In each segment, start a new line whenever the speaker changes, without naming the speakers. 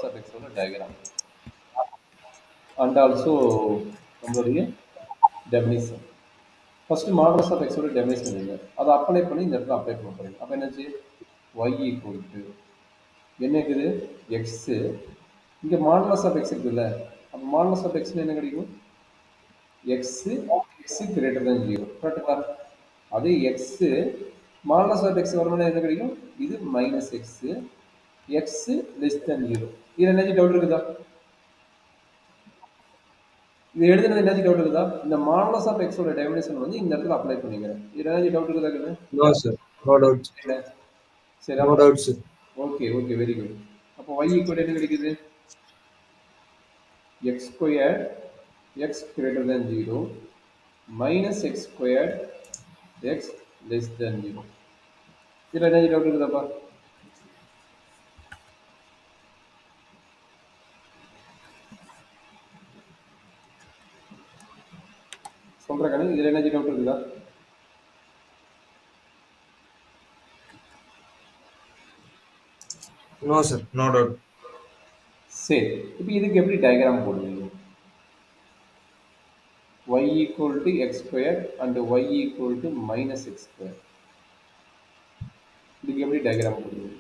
of x ஓட diagram and also நம்மளுடைய definition. First modulus of x ஓட definition என்ன அதை அப்ளை பண்ணி இந்த இடத்துல அப்ளை பண்ண போறீங்க. அப்ப என்னது y equal to என்ன இருக்குது x இங்க modulus of x இருக்குல்ல அப்ப modulus of x என்ன கிடைக்கும் x greater than 0 கரெக்ட்டா அது x modulus of x வரணும்னா என்ன கிடைக்கும் இது minus x x less than 0 இதுல என்ன டவுட் இருக்குதா இது எழுதுனது என்ன டவுட் இருக்குதா இந்த modulus of x ஓட டெஃபினிஷன் வந்து இந்த இடத்துல அப்ளை பண்ணிக்கிறேன் இதுல என்ன டவுட் இருக்குதா
No sir, no doubt.
சரி
No doubt sir.
Okay okay very good அப்ப y ஈக்குவல் என்ன கிடைக்குது x squared x greater than 0 minus x squared x less than 0 இதுல என்ன டவுட் இருக்குதாப்பா சொல்றேன் இதுல என்ன டவுட் இருக்குதா
No sir, no doubt.
சரி இப்போ இதுக்கு எப்படி டயகிராம் போடுவீங்க y equal to x square and y equal to minus x square இதுக்கு எப்படி டயகிராம் போடுவீங்க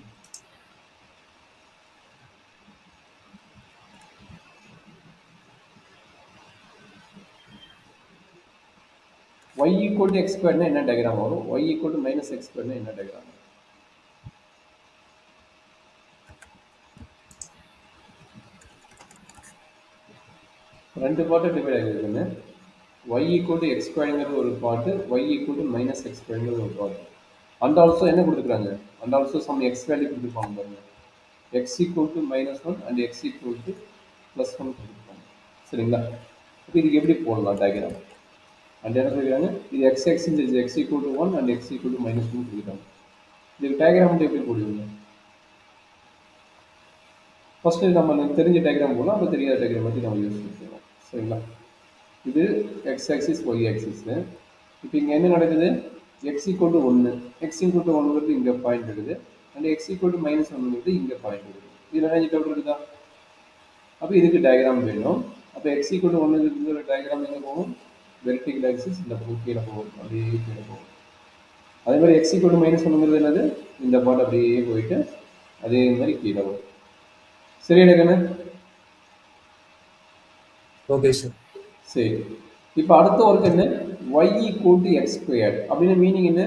y equal to x square னா என்ன டயகிராம் வரும் y equal to minus x square னா என்ன டயகிராம் வரும் ரெண்டு பார்ட்டா டிவைட் ஆகிருக்குன்னு y equal to x squareங்கிறது ஒரு part y equal to minus x squareங்கிறது ஒரு பார்ட் and also என்ன கொடுத்துருக்காங்க and also some x value கொடுத்துருப்பாங்க பாருங்க x equal to minus 1 and x equal to plus 1 கொடுத்துருப்பாங்க சரிங்களா இப்போ இதுக்கு எப்படி போடலாம் டயகிராம் and என்ன சொல்லிருக்காங்க இது x x is x equal to 1 and x equal to minus 2 கொடுத்துருக்காங்க இதுக்கு டயகிராம் வந்து எப்படி போடுவீங்க ஃபர்ஸ்ட் நம்ம தெரிஞ்ச டயகிராம் போடலாம் அப்போ தெரியாத டயகிராம் பற்றி நம்ம யூஸ் பண்ணிக்கலாம் சரிங்களா இது x axis y axis இப்போ இங்கே என்ன நடக்குது x equal to 1 x equal to 1 இங்கே பாயிண்ட் இருக்குது and x equal to minus 1 இங்கே பாயிண்ட் இருக்குது இதில் என்ன டவுட் இருக்குதா அப்போ இதுக்கு டயகிராம் வேணும் அப்போ x equal to 1 இருக்கிற டயகிராம் எங்கே போகும் வெர்டிகல் ஆக்சிஸ் இந்த பக்கம் கீழே போகும் அப்படியே கீழே போகும் அதே மாதிரி x equal to minus 1 என்னது இந்த பார்ட் அப்படியே போயிட்டு அதே மாதிரி கீழே வரும் சரியா கண்ணு
Okay sir.
சரி இப்போ அடுத்த ஒர்க் என்ன y equal to x squared அப்படின்னு மீனிங் என்ன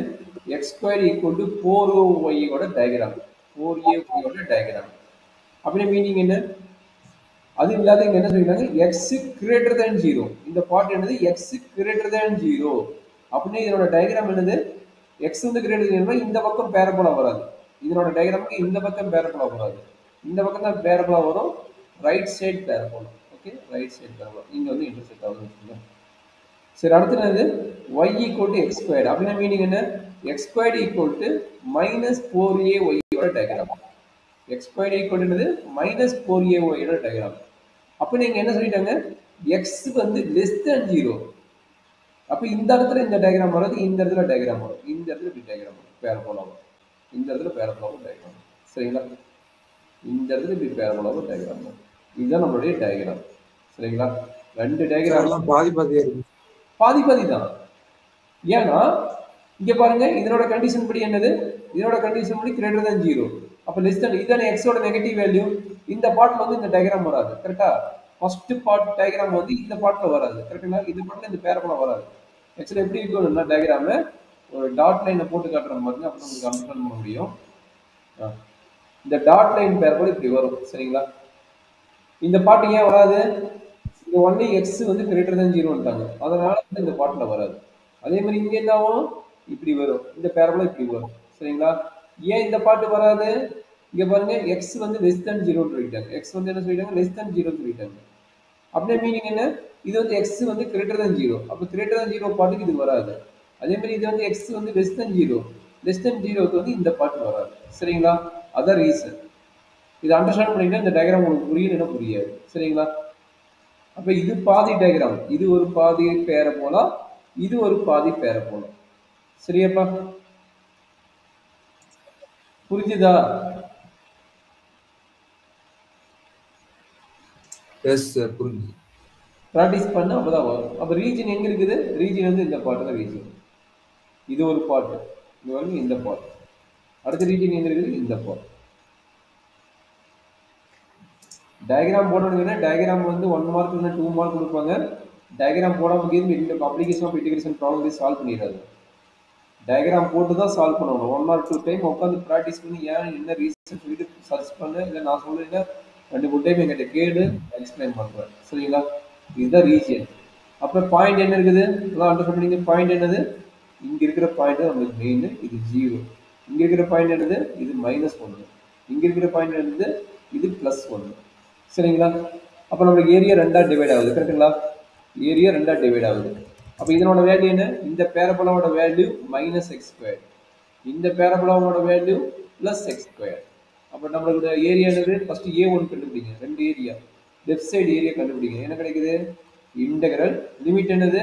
x squared equal to 4y ஓட டயகிராம் 4ay ஓட டயகிராம் அப்படின்னு மீனிங் என்ன அது இல்லாத இங்க என்ன சொல்லிருக்காங்க x greater than 0 இந்த பார்ட் என்னது x greater than 0 அப்படின்னு இதோட டயகிராம் என்னது x வந்து greater than 0 இந்த பக்கம் பேரபோலா வராது இதோட டயகிராமுக்கு இந்த பக்கம் பேரபோலா வராது இந்த பக்கம் தான் பேரபோலா வரும் right side parabola okay right side parabola இங்க வந்து இன்டர்செக்ட் ஆகுதுன்னு வச்சுக்கோங்க சரி அடுத்து என்னது y equal to x squared அப்படின்னா மீனிங் என்ன x squared equal to minus 4ay ஓட diagram x squared equal to என்னது minus 4ay ஓட டயகிராம் அப்ப நீங்க என்ன சொல்லிட்டாங்க x வந்து less than 0 அப்ப இந்த இடத்துல இந்த டயகிராம் வராது இந்த இடத்துல டயகிராம் வரும் இந்த இடத்துல இப்படி டயகிராம் வரும் பேரபோலா வரும் இந்த இடத்துல பேரபோலா டயகிராம் சரிங்களா இந்த இடத்துல இப்படி பேரபோலா டயகிராம் வரும் இதுதான் நம்மளுடைய டயகிராம் சரிங்களா ரெண்டு டயகிராம்
பாதி பாதியா இருக்கு
பாதி பாதி தான் ஏன்னா இங்க பாருங்க இதனோட கண்டிஷன் படி என்னது இதனோட கண்டிஷன் படி கிரேட்டர் than 0 அப்ப லெஸ் than இதான x ஓட நெகட்டிவ் வேல்யூ இந்த பார்ட்ல வந்து இந்த டயகிராம் வராது கரெக்ட்டா ஃபர்ஸ்ட் பார்ட் டயகிராம் வந்து இந்த பார்ட்ல வராது கரெக்ட்டா இந்த பார்ட்ல இந்த பேரபோலா வராது एक्चुअली எப்படி இருக்கும்னா டயகிராம் ஒரு டாட் லைனை போட்டு காட்டுற மாதிரி அப்ப உங்களுக்கு அண்டர்ஸ்டாண்ட் பண்ண முடியும் இந்த டாட் லைன் பேரபோலா இப்படி வரும் சரிங்களா இந்த பார்ட் ஏன் வராது இங்க ஒன்லி x வந்து கிரேட்டர் than 0 ன்றாங்க அதனால வந்து இந்த பார்ட்ல வராது அதே மாதிரி இங்க என்ன ஆகும் இப்படி வரும் இந்த பேரபோலா இப்படி வரும் சரிங்களா ஏன் இந்த பார்ட் வராது இங்க பாருங்க x வந்து less than 0 ன்னு சொல்லிட்டாங்க x வந்து என்ன சொல்லிட்டாங்க less than 0 ன்னு சொல்லிட்டாங்க அப்படியே மீனிங் என்ன இது வந்து x வந்து கிரேட்டர் than 0 அப்ப கிரேட்டர் than 0 பார்ட்டுக்கு இது வராது அதே மாதிரி இது வந்து x வந்து less than 0 க்கு வந்து இந்த பார்ட் வராது சரிங்களா அதான் ரீசன் இது அண்டர்ஸ்டாண்ட் பண்ணிட்டா இந்த டயகிராம் உங்களுக்கு புரியலன்னா புரியாது சரிங்களா அப்ப இது பாதி டயகிராம் இது ஒரு பாதி பேரபோலா இது ஒரு பாதி பேரபோலா சரியாப்பா புரிஞ்சுதா
எஸ் சார் புரிஞ்சு.
ப்ராக்டிஸ் பண்ண அப்பதான் வரும். அப்ப ரீஜன் எங்க இருக்குது? ரீஜன் வந்து இந்த பார்ட் தான் ரீஜன். இது ஒரு பார்ட். இது வந்து இந்த பார்ட். அடுத்த ரீஜன் எங்க இருக்குது? இந்த பார்ட். டயக்ராம் போடணுங்கன்னா டயக்ராம் வந்து 1 மார்க் இல்ல 2 மார்க் கொடுப்பாங்க. டயக்ராம் போடாம கேது இந்த application of integration problem solve பண்ணிடாது. டயக்ராம் போட்டு தான் சால்வ் பண்ணணும். 1 ஆர் 2 டைம் உட்காந்து ப்ராக்டிஸ் பண்ணி ஏன் என்ன ரீசன் சொல்லிட்டு சர்ச் பண்ணு. இல்லை நான் சொல்லுங்க 2-3 டைம் எங்கிட்ட கேடு எக்ஸ்பிளைன் பண்றேன். சரிங்களா? இதுதான் ரீஜன். அப்புறம் பாயிண்ட் என்ன இருக்குது? எல்லாம் அண்டர்ஸ்டாண்ட் பண்ணீங்க. பாயிண்ட் என்னது? இங்க இருக்கிற பாயிண்ட் நம்மளுக்கு மெயின். இது 0. இங்க இருக்கிற பாயிண்ட் என்னது? இது -1. இங்க இருக்கிற பாயிண்ட் என்னது? இது +1. சரிங்களா? அப்ப நம்மளுக்கு ஏரியா ரெண்டா டிவைட் ஆகுது. கரெக்ட்டுங்களா? ஏரியா ரெண்டா டிவைட் ஆகுது. அப்ப இதனோட வேல்யூ என்ன? இந்த பேரபோலாவோட வேல்யூ -x². இந்த பேரபோலாவோட வேல்யூ +x². அப்ப நம்மளோட ஏரியா என்னது? ஃபர்ஸ்ட் A1 கண்டுபிடிங்க. ரெண்டு ஏரியா. லெஃப்ட் சைடு ஏரியா கண்டுபிடிங்க. என்ன கிடைக்குது? இன்டெகிரல் லிமிட் என்னது?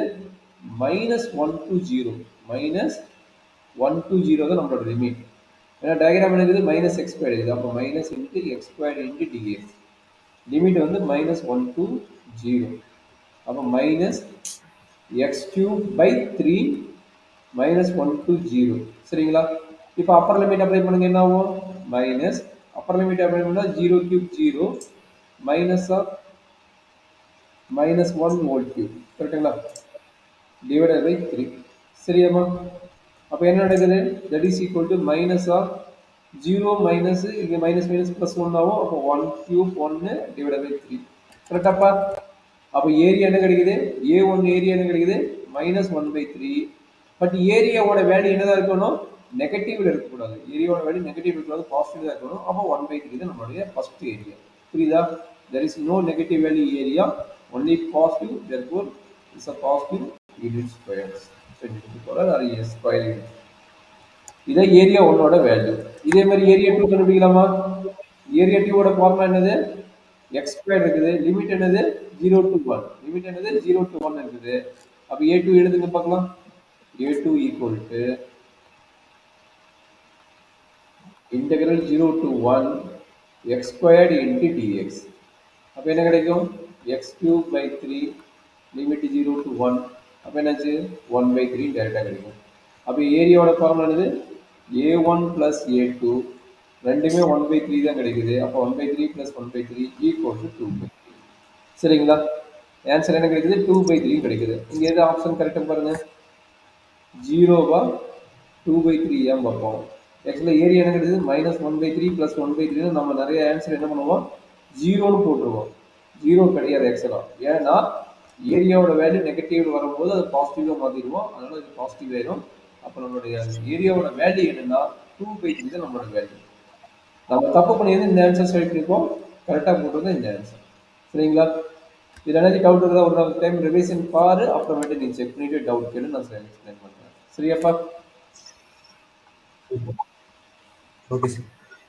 -1 to 0. -1 to 0 தான் நம்மளோட லிமிட். ஏன்னா டயக்ராம் என்னது? -x² இருக்குது. அப்ப -x² × dx. லிமிட் வந்து -1 to 0. அப்ப -x³/3 -1 to 0. சரிங்களா? இப்போ அப்பர் லிமிட் அப்ளை பண்ணுங்க. என்ன ஆகும்? மைனஸ் அப்பர் லிமிட் அப்ளை பண்ணா 0³ 0 -1 whole cube. கரெக்ட்டுங்களா? Divided by 3. சரியாமா? அப்ப என்ன நடக்குது? That is equal to -0 minus இங்க மைனஸ் +1 ஆகும். அப்போ 1³ 1 டிவைடட் பை 3. கரெக்டாப்பா? அப்ப ஏரியா என்ன கிடைக்குது? A1 ஏரியா என்ன கிடைக்குது? -1/3. பட் ஏரியாவோட வேல்யூ என்னதான் இருக்கணும்? நெகட்டிவ்ல இருக்கக்கூடாது. ஏரியாவோட வேல்யூ நெகட்டிவ் இருக்கக்கூடாது, பாசிட்டிவ் தான் இருக்கணும். அப்போ 1/3 தான் நம்மளுடைய ஃபர்ஸ்ட் ஏரியா. புரியுதா? there is no negative value area, only positive, therefore it's a positive unit squares. So or square unit. இதை ஏரியா 1ஓட வேல்யூ. இதே மாதிரி ஏரியா 2 கண்டுபிடிக்கலாமா? ஏரியா 2 ஓட ஃபார்முலா என்னது? x² இருக்குது. லிமிட் என்னது? 0 to 1. லிமிட் என்னது? 0 to 1 இருக்குது. அப்ப A2 எழுதுங்க பார்க்கலாம். A2 equal to integral 0 to 1 x² into dx. அப்ப என்ன கிடைக்கும்? x³/3 limit 0 to 1. அப்ப என்னாச்சு? 1/3 டைரக்டா கிடைக்கும். அப்ப ஏரியாவோட ஃபார்முலா என்னது? A1 plus A2 ரெண்டுமே 1/3 தான் கிடைக்குது. அப்ப 1/3 plus 1/3 equal to 2/3. சரிங்களா? ஆன்சர் என்ன கிடைக்குது? 2/3 கிடைக்குது. இங்க எது ஆப்ஷன் கரெக்டா பாருங்க. 0வா 2/3 ஏன் பார்ப்போம். ஆக்சுவலா ஏரியா என்ன கிடைக்குது? -1/3 plus 1/3 நம்ம நிறைய ஆன்சர் என்ன பண்ணுவோம்? 0ன்னு போட்டுருவோம். 0 கிடையாது ஆக்சுவலா. ஏன்னா ஏரியாவோட வேல்யூ நெகட்டிவ் வரும்போது அது பாசிட்டிவா மாத்திடுவோம். அதனால இது பாசிட்டிவ் ஆயிடும். அப்ப நம்மளுடைய ஏரியாவோட வேல்யூ என்னன்னா 2/3 தான் நம்மளோட வேல்யூ. நம்ம தப்பு பண்ணியது இந்த ஆன்சர் செலக்ட் பண்ணிருக்கோம். கரெக்டா போட்டுறது இந்த ஆன்சர். சரிங்களா? இதுல ஏதாச்சும் டவுட் இருந்தா ஒரு டைம் ரிவிஷன் பாரு, அப்புறமேட்டு நீ செக் பண்ணிட்டு டவுட் கேளு, நான் எக்ஸ்பிளைன் பண்றேன். சரியாப்பா?
Okay sir.